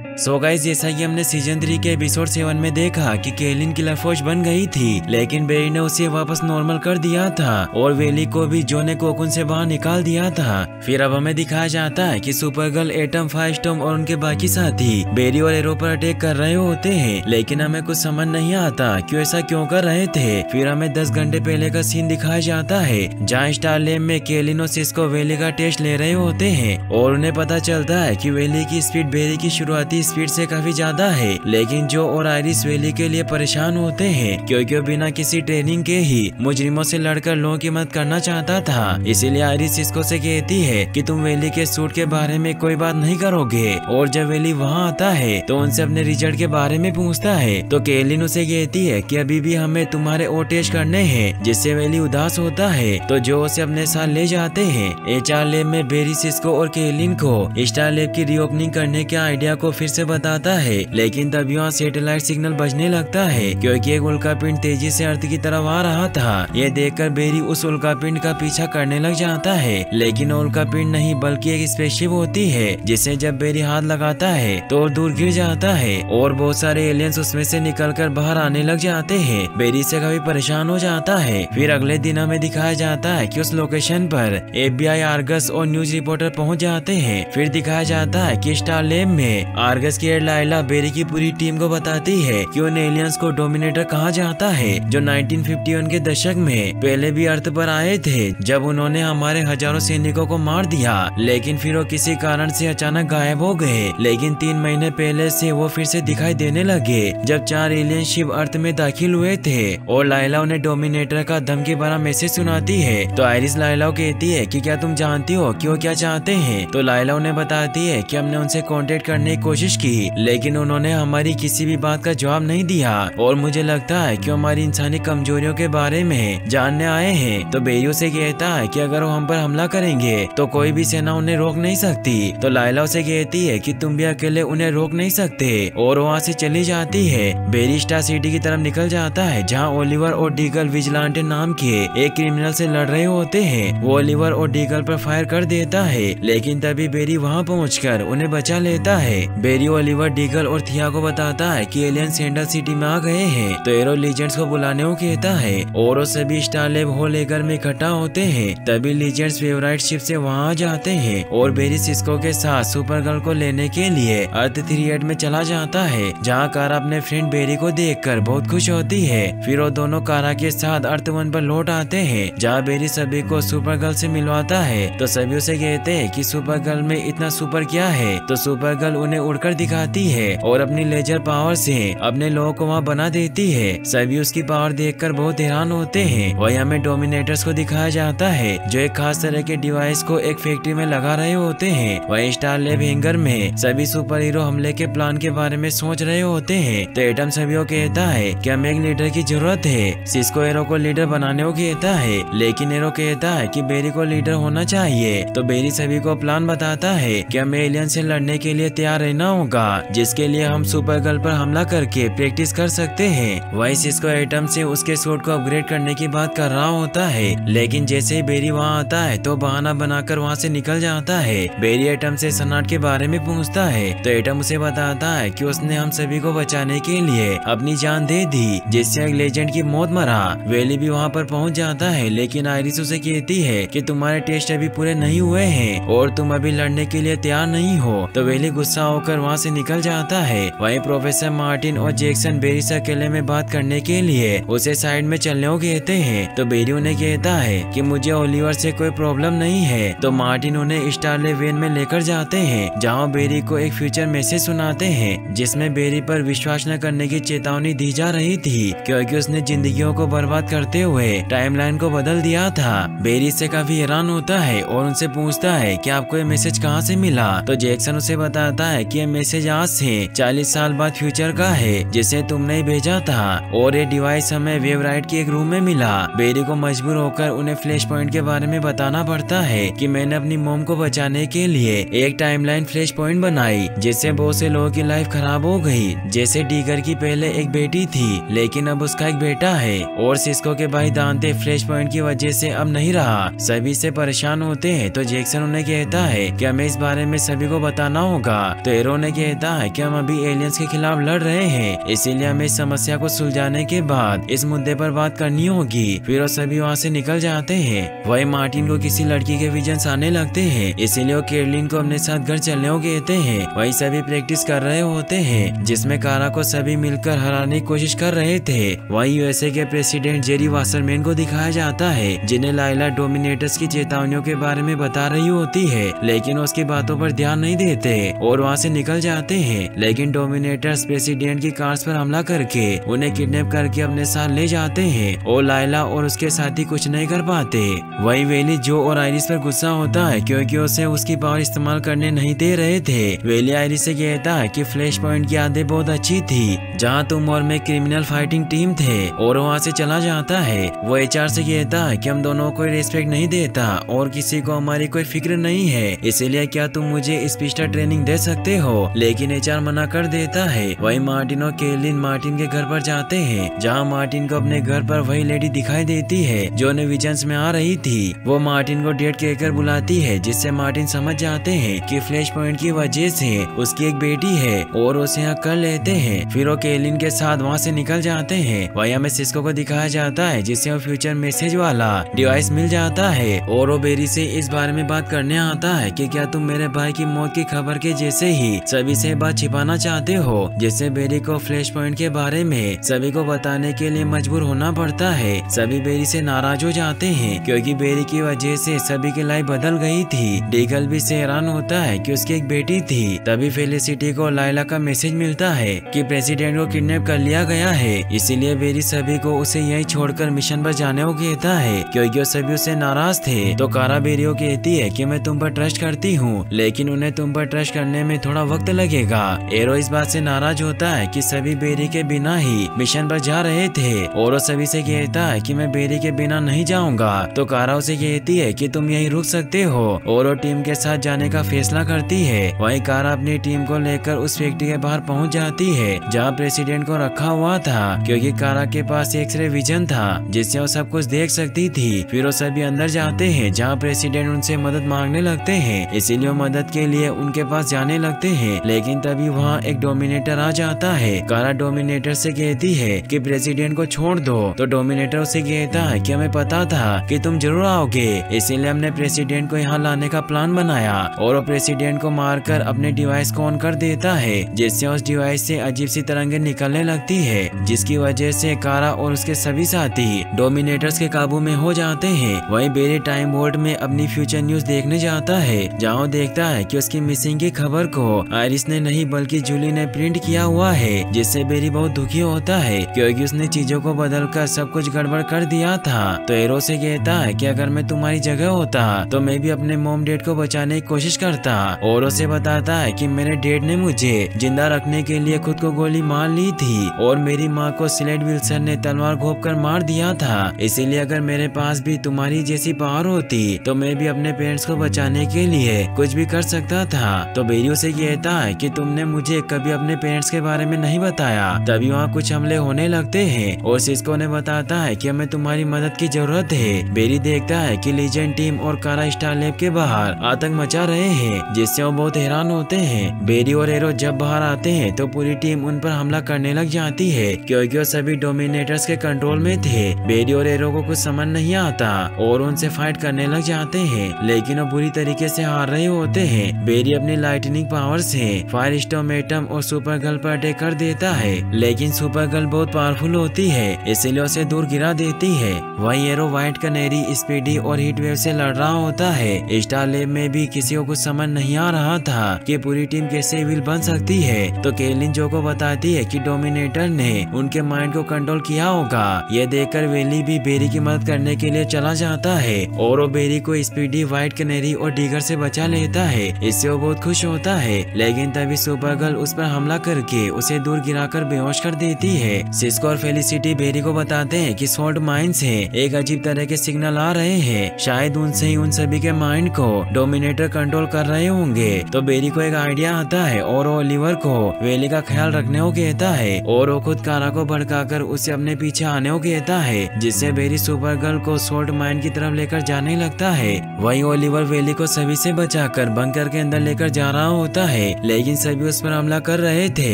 So guys, जैसा कि हमने सीजन 3 के एपिसोड 7 में देखा कि केलिन किलरफोश बन गई थी, लेकिन बेरी ने उसे वापस नॉर्मल कर दिया था और वेली को भी जो ने कोकुन से बाहर निकाल दिया था। फिर अब हमें दिखाया जाता है कि सुपरगर्ल, एटम, फायरस्टॉर्म और उनके बाकी साथी बेरी और एरो पर अटैक कर रहे होते हैं, लेकिन हमें कुछ समझ नहीं आता कि ऐसा क्यों कर रहे थे। फिर हमें 10 घंटे पहले का सीन दिखाया जाता है जहाँ स्टार लैब में केलिन और सिस्को वेली का टेस्ट ले रहे होते हैं और उन्हें पता चलता है कि वेली की स्पीड बेरी की शुरुआती स्पीड से काफी ज्यादा है, लेकिन जो और आयरिस वेली के लिए परेशान होते हैं क्योंकि वो बिना किसी ट्रेनिंग के ही मुजरिमों से लड़कर लोगों की मदद करना चाहता था। इसीलिए आयरिस सिस्को से कहती है कि तुम वेली के सूट के बारे में कोई बात नहीं करोगे, और जब वेली वहाँ आता है तो उनसे अपने रिजल्ट के बारे में पूछता है तो केलिन उसे कहती है कि अभी भी हमें तुम्हारे और टेस्ट करने हैं, जिससे वेली उदास होता है तो जो उसे अपने साथ ले जाते हैं। एचआर लैब में बेरी, सिस्को और केलिन को स्टार लैब की रीओपनिंग करने के आइडिया को फिर से बताता है, लेकिन तब यहाँ सैटेलाइट सिग्नल बजने लगता है क्योंकि एक उल्कापिंड तेजी से अर्थ की तरफ आ रहा था। यह देखकर बेरी उस उल्कापिंड का पीछा करने लग जाता है, लेकिन उल्कापिंड नहीं बल्कि एक स्पेसशिप होती है जिसे जब बेरी हाथ लगाता है तो दूर गिर जाता है और बहुत सारे एलियंस उसमें से निकलकर बाहर आने लग जाते हैं। बेरी से काफी परेशान हो जाता है। फिर अगले दिन हमें दिखाया जाता है कि उस लोकेशन पर FBI, आर्गस और न्यूज रिपोर्टर पहुंच जाते हैं। फिर दिखाया जाता है कि स्टार लैब में आर्गस की लाइला बेरी की पूरी टीम को बताती है कि उन एलियंस को डोमिनेटर कहा जाता है जो 1951 के दशक में पहले भी अर्थ पर आए थे, जब उन्होंने हमारे हजारों सैनिकों को मार दिया, लेकिन फिर वो किसी कारण से अचानक गायब हो गए। लेकिन 3 महीने पहले से वो फिर से दिखाई देने लगे जब 4 एलियन शिप अर्थ में दाखिल हुए थे और लाइला उन्हें डोमिनेटर का धमकी भरा मैसेज सुनाती है। तो आयरिस लाइला को कहती है कि क्या तुम जानती हो कि वो क्या चाहते हैं। तो लाइला उन्हें बताती है कि हमने उनसे कांटेक्ट करने की कोशिश की, लेकिन उन्होंने हमारी किसी भी बात का जवाब नहीं दिया और मुझे लगता है कि हमारी इंसानी कमजोरियों के बारे में जानने आए हैं। तो बेरी से कहता है कि अगर वो हम पर हमला करेंगे तो कोई भी सेना उन्हें रोक नहीं सकती। तो लाइला उसे कहती है कि तुम भी अकेले उन्हें रोक नहीं सकते और वहाँ से चली जाती है। बेरी स्टार सिटी की तरफ निकल जाता है जहाँ ओलिवर और डीगल विजिलेंटे नाम के एक क्रिमिनल से लड़ रहे होते हैं। वो ओलिवर और डीगल पर फायर कर देता है, लेकिन तभी बेरी वहाँ पहुँचकर उन्हें बचा लेता है। बेरी ओलिवर, डीगल और थिया को बताता है कि एलियन सेंट्रल सिटी में आ गए हैं। तो एरो लीजेंड्स को बुलाने को कहता है और वो सभी स्टार लैब होल एगर में इकट्ठा होते हैं। तभी लीजेंड्स फेवराइट शिप से वहाँ आ जाते हैं और बेरी सिस्को के साथ सुपरगर्ल को लेने के लिए अर्थ 38 में चला जाता है, जहाँ कारा अपने फ्रेंड बेरी को देखकर बहुत खुश होती है। फिर वो दोनों कारा के साथ अर्थ 1 पर लौट आते हैं, जहाँ बेरी सभी को सुपरगर्ल से मिलवाता है। तो सभी उसे कहते हैं कि सुपरगर्ल में इतना सुपर क्या है। तो सुपरगर्ल उन्हें उड़कर दिखाती है और अपनी लेजर पावर से अपने लोगों को वहाँ बना देती है। सभी उसकी पावर देखकर बहुत हैरान होते हैं। वही हमें डोमिनेटर्स को दिखाया जाता है जो एक खास तरह के डिवाइस को एक फैक्ट्री में लगा रहे होते हैं। वही स्टार लैब हैंगर में सभी सुपर हीरो हमले के प्लान के बारे में सोच रहे होते हैं। तो एटम सभी को कहता है कि हमें एक लीडर की जरूरत है। सिस्को एरो को लीडर बनाने को कहता है, लेकिन एरो कहता है कि बेरी को लीडर होना चाहिए। तो बेरी सभी को प्लान बताता है कि हमें एलियन से लड़ने के लिए तैयार रहना होगा, जिसके लिए हम सुपरगर्ल पर हमला करके प्रैक्टिस कर सकते हैं। वही सिस्को एटम से उसके सूट को अपग्रेड करने की बात कर रहा होता है, लेकिन जैसे ही बेरी वहाँ आता है तो बहाना बनाकर वहाँ से निकल जाता है। बेरी एटम से सनाट के बारे में पूछता है तो एटम उसे बताता है कि उसने हम सभी को बचाने के लिए अपनी जान दे दी, जिससे एक लेजेंड की मौत मरा। वेली भी वहाँ पर पहुँच जाता है, लेकिन आयरिस उसे कहती है कि तुम्हारे टेस्ट अभी पूरे नहीं हुए हैं और तुम अभी लड़ने के लिए तैयार नहीं हो। तो वेली गुस्सा होकर वहाँ से निकल जाता है। वहीं प्रोफेसर मार्टिन और जैक्सन बेरी से अकेले में बात करने के लिए उसे साइड में चलने को कहते हैं। तो बेरी उन्हें कहता है कि मुझे ओलिवर से कोई प्रॉब्लम नहीं है। तो मार्टिन उन्हें स्टार लैब वैन में लेकर जाते हैं, जहाँ बेरी को एक फ्यूचर मैसेज सुनाते हैं जिसमें बेरी पर विश्वास न करने की चेतावनी दी जा रही थी, क्योंकि उसने जिंदगियों को बर्बाद करते हुए टाइमलाइन को बदल दिया था। बेरी से काफी हैरान होता है और उनसे पूछता है कि आपको ये मैसेज कहाँ से मिला। तो जैक्सन उसे बताता है कि ये मैसेज आज से 40 साल बाद फ्यूचर का है, जिसे तुमने ही भेजा था, और ये डिवाइस हमें वेवराइट के एक रूम में मिला। बेरी को मजबूर होकर उन्हें फ्लैश पॉइंट के बारे में बताना पड़ता है कि मैंने अपनी मॉम को बचाने के लिए एक टाइमलाइन फ्लैश पॉइंट बनाई, जिससे बहुत से लोगों की लाइफ खराब हो गई। जैसे डीगर की पहले एक बेटी थी, लेकिन अब उसका एक बेटा है, और सिस्को के भाई दांते फ्लैश पॉइंट की वजह से अब नहीं रहा। सभी से परेशान होते हैं। तो जैक्सन उन्हें कहता है कि हमें इस बारे में सभी को बताना होगा। तो एरो ने कहता है कि हम अभी एलियंस के खिलाफ लड़ रहे हैं, इसीलिए हमें इस समस्या को सुलझाने के बाद इस मुद्दे पर बात करनी होगी। फिर वो सभी वहाँ से निकल जाते हैं। वही मार्टिन को किसी लड़की के विजन्स आने लगते हैं, इसीलिए वो केरलिन को अपने साथ घर चलने को कहते हैं। वही सभी प्रैक्टिस कर रहे होते हैं, जिसमें कारा को सभी मिलकर हराने की कोशिश कर रहे थे। वही यूएसए के प्रेसिडेंट जेरी वासरमैन को दिखाया जाता है, जिन्हें लाइला डोमिनेटर्स की चेतावनियों के बारे में बता रही होती है, लेकिन उसकी बातों पर ध्यान नहीं देते और वहाँ से निकल जाते हैं। लेकिन डोमिनेटर्स प्रेसिडेंट की कार्स पर हमला करके उन्हें किडनैप करके अपने साथ ले जाते हैं और लाइला और उसके साथी कुछ नहीं कर पाते। वही वेली जो और आयरिस पर गुस्सा होता है क्योंकि उसे उसकी पावर इस्तेमाल करने नहीं दे रहे थे। वेली आयरिस से कहता है कि फ्लैश पॉइंट की यादें बहुत अच्छी थी, जहाँ तुम और मैं क्रिमिनल फाइटिंग टीम थे, और वहाँ से चला जाता है। वो एचआर से कहता है कि हम दोनों को रेस्पेक्ट नहीं देता और किसी को हमारी कोई फिक्र नहीं है, इसीलिए क्या तुम मुझे स्पेशल ट्रेनिंग दे सकते हो। लेकिन एचआर मना कर देता है। वही मार्टिन और केरलिन मार्टिन के घर पर जाते हैं, जहाँ मार्टिन को अपने घर पर वही लेडी दिखाई देती है जो उन्हें विजन्स में आ रही थी। वो मार्टिन को डेट कहकर बुलाती है, जिससे मार्टिन समझ जाते हैं कि फ्लैश पॉइंट की वजह से उसकी एक बेटी है और उसे यहाँ कर लेते हैं। फिर वो केरलिन के साथ वहाँ से निकल जाते हैं। वही हमें सिस्को को दिखाया जाता है, जिससे वो फ्यूचर मैसेज वाला डिवाइस मिल जाता है और वो बेरी से इस बारे में बात करने आता है कि क्या तुम मेरे भाई की मौत की खबर के जैसे ही सभी से बात छिपाना चाहते हो, जिससे बेरी को फ्लैश पॉइंट के बारे में सभी को बताने के लिए मजबूर होना पड़ता है। सभी बेरी से नाराज हो जाते हैं क्योंकि बेरी की वजह से सभी की लाइफ बदल गई थी। डीगल भी से हैरान होता है कि उसकी एक बेटी थी। तभी फेलिसिटी को लाइला का मैसेज मिलता है कि प्रेसिडेंट को किडनैप कर लिया गया है, इसीलिए बेरी सभी को उसे यहीं छोड़कर मिशन पर जाने को कहता है क्योंकि वो सभी उससे नाराज थे। तो कारा बेरी को कहती है कि मैं तुम पर ट्रस्ट करती हूँ, लेकिन उन्हें तुम पर ट्रस्ट करने में थोड़ा वक्त लगेगा। एरो इस बात से नाराज होता है कि सभी बेरी के बिना ही मिशन पर जा रहे थे और वो सभी से कहता है कि मैं बेरी के बिना नहीं जाऊंगा। तो कारा उसे कहती है कि तुम यहीं रुक सकते हो और वो टीम के साथ जाने का फैसला करती है। वहीं कारा अपनी टीम को लेकर उस फैक्ट्री के बाहर पहुंच जाती है जहां प्रेसिडेंट को रखा हुआ था, क्योंकि कारा के पास एक्सरे विजन था जिससे वो सब कुछ देख सकती थी। फिर वो सभी अंदर जाते हैं जहाँ प्रेसिडेंट उनसे मदद मांगने लगते हैं, इसीलिए वो मदद के लिए उनके पास जाने लगते हैं। लेकिन तभी वहाँ एक डोमिनेटर आ जाता है। कारा डोमिनेटर से कहती है कि प्रेसिडेंट को छोड़ दो। तो डोमिनेटर उसे कहता है कि हमें पता था कि तुम जरूर आओगे, इसीलिए हमने प्रेसिडेंट को यहाँ लाने का प्लान बनाया। और वो प्रेसिडेंट को मारकर अपने डिवाइस को ऑन कर देता है, जिससे उस डिवाइस से अजीब सी तरंगें निकलने लगती है, जिसकी वजह से कारा और उसके सभी साथी डोमिनेटर्स के काबू में हो जाते हैं। वहीं बेरी टाइम वॉर्ड में अपनी फ्यूचर न्यूज देखने जाता है, जहाँ वो देखता है कि उसकी मिसिंग की खबर को आयरिस ने नहीं बल्कि जूली ने प्रिंट किया हुआ है, जिससे बेरी बहुत दुखी होता है क्योंकि उसने चीजों को बदलकर सब कुछ गड़बड़ कर दिया था। तो एरो से कहता है कि अगर मैं तुम्हारी जगह होता तो मैं भी अपने मॉम डैड को बचाने की कोशिश करता। और उसे बताता है कि मेरे डैड ने मुझे जिंदा रखने के लिए खुद को गोली मार ली थी और मेरी माँ को सिलेट विल्सन ने तलवार घोंप कर मार दिया था, इसीलिए अगर मेरे पास भी तुम्हारी जैसी पावर होती तो मैं भी अपने पेरेंट्स को बचाने के लिए कुछ भी कर सकता था। तो बेरी उसे कहता है कि तुमने मुझे कभी अपने पेरेंट्स के बारे में नहीं बताया। तभी वहाँ कुछ हमले होने लगते हैं और सिस्को ने बताता है कि हमें तुम्हारी मदद की जरूरत है। बेरी देखता है कि लीजेंड टीम और कारा स्टार लैब के बाहर आतंक मचा रहे हैं, जिससे वो बहुत हैरान होते हैं। बेरी और एरो जब बाहर आते हैं तो पूरी टीम उन पर हमला करने लग जाती है क्योंकि वो सभी डोमिनेटर्स के कंट्रोल में थे। बेरी और एरो को कुछ समझ नहीं आता और उनसे फाइट करने लग जाते हैं, लेकिन वो बुरी तरीके से हार रहे होते हैं। बेरी अपनी लाइटनिंग पावर से फायर स्टॉर्म, एटम और सुपर गर्ल पर अटैक कर देता है, लेकिन सुपर गर्ल बहुत पावरफुल होती है, इसीलिए उसे दूर गिरा देती है। वहीं एरो व्हाइट कैनेरी, स्पीडी और हीट वेव से लड़ रहा होता है। स्टार लैब में भी किसी को कुछ समझ नहीं आ रहा था कि पूरी टीम कैसे विल बन सकती है। तो केलिन जो को बताती है कि डोमिनेटर ने उनके माइंड को कंट्रोल किया होगा। ये देखकर वेली भी बेरी की मदद करने के लिए चला जाता है और वो बेरी को स्पीडी, व्हाइट कैनेरी और डीगर से बचा लेता है। इससे वो बहुत खुश होता है, लेकिन तभी सुपर गर्ल उस पर हमला करके उसे दूर गिराकर बेहोश कर देती है। सिस्को और फेलिसिटी बेरी को बताते हैं कि सोल्ट माइन से एक अजीब तरह के सिग्नल आ रहे हैं, शायद उनसे ही उन सभी के माइंड को डोमिनेटर कंट्रोल कर रहे होंगे। तो बेरी को एक आइडिया आता है और वो ओलिवर को वेली का ख्याल रखने को कहता है और वो खुद कारा को भड़काकर उसे अपने पीछे आने को कहता है, जिससे बेरी सुपर गर्ल को सोल्ट माइन की तरफ लेकर जाने लगता है। वहीं ओलिवर वेली को सभी से बचाकर बंकर के अंदर लेकर जा रहा होता है। है, लेकिन सभी उस पर हमला कर रहे थे,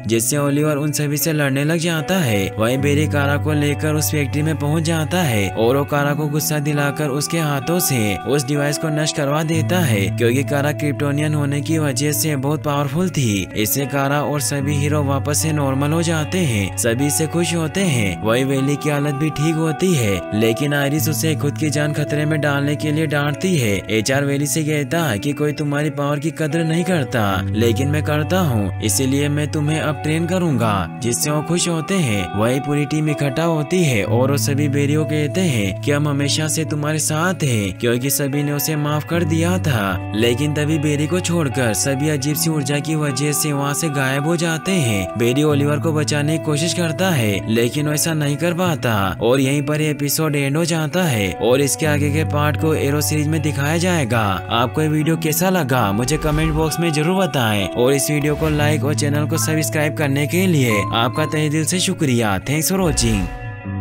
जिससे ओलिवर उन सभी से लड़ने लग जाता है। वहीं बेरी कारा को लेकर उस फैक्ट्री में पहुंच जाता है और वो कारा को गुस्सा दिलाकर उसके हाथों से उस डिवाइस को नष्ट करवा देता है, क्योंकि कारा क्रिप्टोनियन होने की वजह से बहुत पावरफुल थी। इससे कारा और सभी हीरो वापस से नॉर्मल हो जाते हैं, सभी से खुश होते हैं। वही वेली की हालत भी ठीक होती है, लेकिन आयरिस उसे खुद की जान खतरे में डालने के लिए डांटती है। एचआर वेली से कहता है कि कोई तुम्हारी पावर की कदर नहीं करता, लेकिन मैं करता हूँ, इसीलिए मैं तुम्हें अब ट्रेन करूंगा, जिससे वो खुश होते हैं। वही पूरी टीम इकट्ठा होती है और वो सभी बेरी को कहते हैं कि हम हमेशा से तुम्हारे साथ हैं, क्योंकि सभी ने उसे माफ कर दिया था। लेकिन तभी बेरी को छोड़कर सभी अजीब सी ऊर्जा की वजह से वहाँ से गायब हो जाते हैं। बेरी ओलिवर को बचाने की कोशिश करता है, लेकिन वैसा नहीं कर पाता और यहीं पर एपिसोड एंड हो जाता है और इसके आगे के पार्ट को एरो सीरीज में दिखाया जाएगा। आपको ये वीडियो कैसा लगा मुझे कमेंट बॉक्स में जरूर बताएं और इस वीडियो को लाइक और चैनल को सब्सक्राइब करने के लिए आपका तहे दिल से शुक्रिया। Thanks for watching.